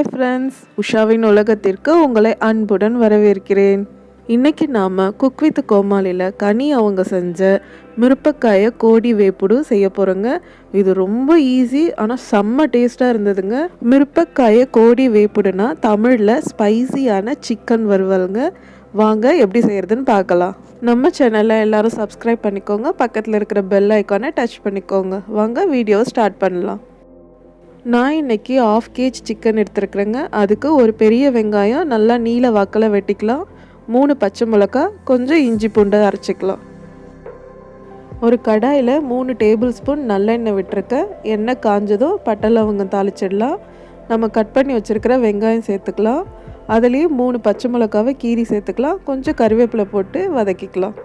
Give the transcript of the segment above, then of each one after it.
Hi friends, உஷாவின் உலகத்திற்கு உங்களை அன்புடன் வரவேற்கிறேன். இன்றைக்கி நாம் குக் வித் கோமாளியில் கனி அவங்க செஞ்ச மிரப்பக்காய கோடி வேப்புடு செய்ய போகிறோங்க. இது ரொம்ப ஈஸி, ஆனால் செம்ம டேஸ்ட்டாக இருந்ததுங்க. மிரப்பக்காய கோடி வேப்புடுனா தமிழில் ஸ்பைசியான சிக்கன் வறுவலுங்க. வாங்க எப்படி செய்கிறதுன்னு பார்க்கலாம். நம்ம சேனலை எல்லோரும் சப்ஸ்கிரைப் பண்ணிக்கோங்க, பக்கத்தில் இருக்கிற பெல் ஐக்கானை டச் பண்ணிக்கோங்க. வாங்க வீடியோவை ஸ்டார்ட் பண்ணலாம். நான் இன்றைக்கி 1/2 kg சிக்கன் எடுத்துருக்குறேங்க. அதுக்கு ஒரு பெரிய வெங்காயம் நல்லா நீல வாக்கில் வெட்டிக்கலாம். 3 பச்சை மிளகாய், கொஞ்சம் இஞ்சி பூண்டை அரைச்சிக்கலாம். ஒரு கடாயில் 3 டேபிள் ஸ்பூன் நல்லெண்ணெய் விட்டுருக்கேன். எண்ணெய் காஞ்சதும் பட்டை லவங்கம் தாளிச்சிடலாம். நம்ம கட் பண்ணி வச்சுருக்கிற வெங்காயம் சேர்த்துக்கலாம். அதுலேயும் 3 பச்சை மிளகாவை கீரி சேர்த்துக்கலாம். கொஞ்சம் கருவேப்பிலை போட்டு வதக்கிக்கலாம்.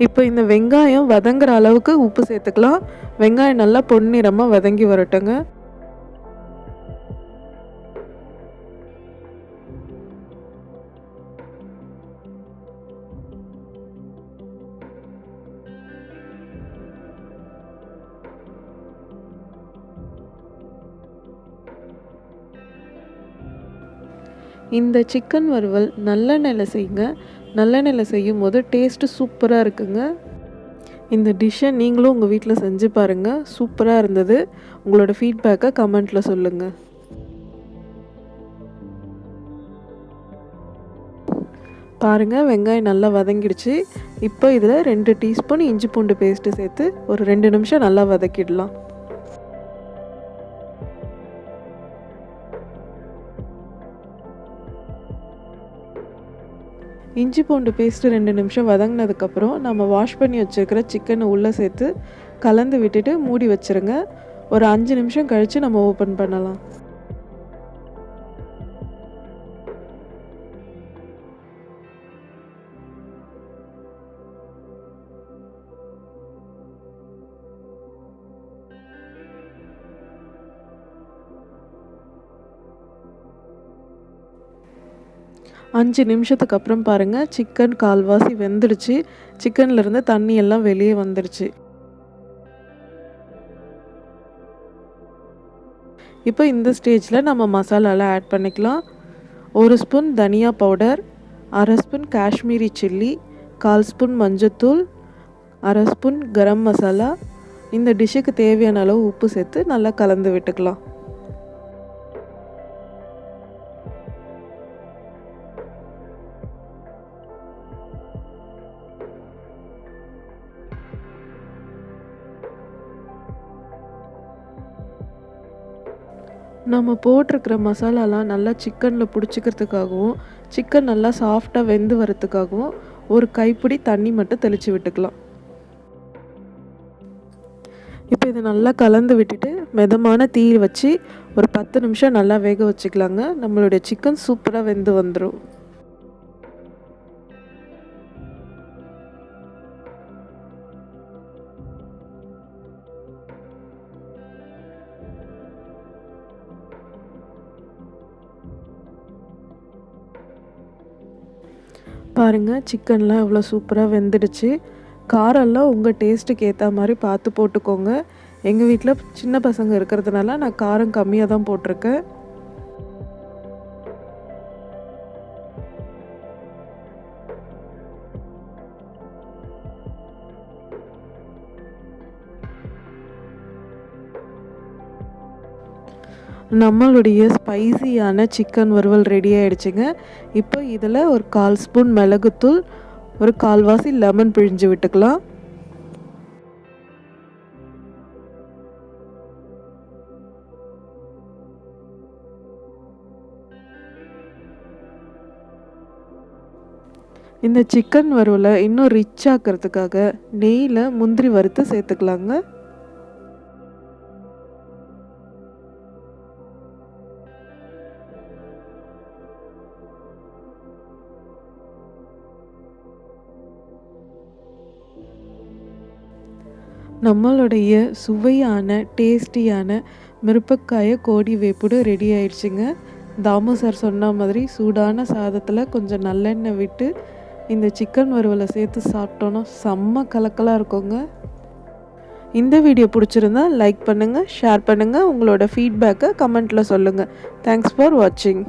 இப்போ இந்த வெங்காயம் வதங்குற அளவுக்கு உப்பு சேர்த்துக்கலாம். வெங்காயம் நல்லா பொன்னிறமாக வதங்கி வரட்டுங்க. இந்த சிக்கன் வறுவல் நல்லெண்ணெயில் செய்யுங்க. நல்லெண்ணெயில் செய்யும் போது டேஸ்ட்டு சூப்பராக இருக்குங்க. இந்த டிஷ்ஷை நீங்களும் உங்கள் வீட்டில் செஞ்சு பாருங்கள். சூப்பராக இருந்தது. உங்களோட ஃபீட்பேக்கை கமெண்ட்டில் சொல்லுங்கள். பாருங்கள், வெங்காயம் நல்லா வதங்கிடுச்சு. இப்போ இதில் 2 டீஸ்பூன் இஞ்சி பூண்டு பேஸ்ட்டு சேர்த்து ஒரு 2 நிமிஷம் நல்லா வதக்கிடலாம். இஞ்சி பூண்டு பேஸ்ட்டு 2 நிமிஷம் வதங்கினதுக்கப்புறம் நம்ம வாஷ் பண்ணி வச்சுருக்கிற சிக்கனை உள்ளே சேர்த்து கலந்து விட்டுட்டு மூடி வச்சுருங்க. ஒரு 5 நிமிஷம் கழித்து நம்ம ஓப்பன் பண்ணலாம். அஞ்சு நிமிஷத்துக்கு அப்புறம் பாருங்கள், சிக்கன் கால்வாசி வெந்துடுச்சு. சிக்கன்லேருந்து தண்ணி எல்லாம் வெளியே வந்துடுச்சு. இப்போ இந்த ஸ்டேஜில் நம்ம மசாலாலாம் ஆட் பண்ணிக்கலாம். 1 ஸ்பூன் தனியா powder, 1/2 spoon Kashmiri chilli, 1/4 spoon மஞ்சத்தூள், 1/2 ஸ்பூன் கரம் மசாலா. இந்த டிஷ்ஷுக்கு தேவையான அளவு உப்பு சேர்த்து நல்லா கலந்து விட்டுக்கலாம். நம்ம போட்டிருக்கிற மசாலாலாம் நல்லா சிக்கனில் பிடிச்சிக்கிறதுக்காகவும் சிக்கன் நல்லா சாஃப்டாக வெந்து வரத்துக்காகவும் ஒரு கைப்பிடி தண்ணி மட்டும் தெளித்து விட்டுக்கலாம். இப்போ இதை நல்லா கலந்து விட்டுட்டு மிதமான தீ வச்சு ஒரு 10 நிமிஷம் நல்லா வேக வச்சுக்கலாங்க. நம்மளுடைய சிக்கன் சூப்பராக வெந்து வந்துடும். பாருங்கள், சிக்கன்லாம் எவ்வளோ சூப்பராக வெந்துடுச்சு. காரெல்லாம் உங்கள் டேஸ்ட்டுக்கு ஏற்ற மாதிரி பார்த்து போட்டுக்கோங்க. எங்கள் வீட்டில் சின்ன பசங்க இருக்கிறதுனால நான் காரம் கம்மியாக தான் போட்டிருக்கேன். நம்மளுடைய ஸ்பைசியான சிக்கன் வறுவல் ரெடி ஆகிடுச்சுங்க. இப்போ இதில் ஒரு 1/4 ஸ்பூன் மிளகுத்தூள், ஒரு 1/4 லெமன் பிழிஞ்சு விட்டுக்கலாம். இந்த சிக்கன் வறுவலை இன்னும் ரிச் ஆக்கிறதுக்காக நெய்யில் முந்திரி வறுத்து சேர்த்துக்கலாங்க. நம்மளுடைய சுவையான டேஸ்டியான மிரப்பக்காய கோடி வேப்புடு ரெடி ஆயிடுச்சுங்க. தாமு சார் சொன்ன மாதிரி சூடான சாதத்தில் கொஞ்சம் நல்லெண்ணெய் விட்டு இந்த சிக்கன் வறுவலை சேர்த்து சாப்பிட்டோன்னா செம்ம கலக்கலாக இருக்குங்க. இந்த வீடியோ பிடிச்சிருந்தா லைக் பண்ணுங்கள், ஷேர் பண்ணுங்கள், உங்களோட ஃபீட்பேக்கை கமெண்ட்டில் சொல்லுங்கள். தேங்க்ஸ் ஃபார் வாட்சிங்.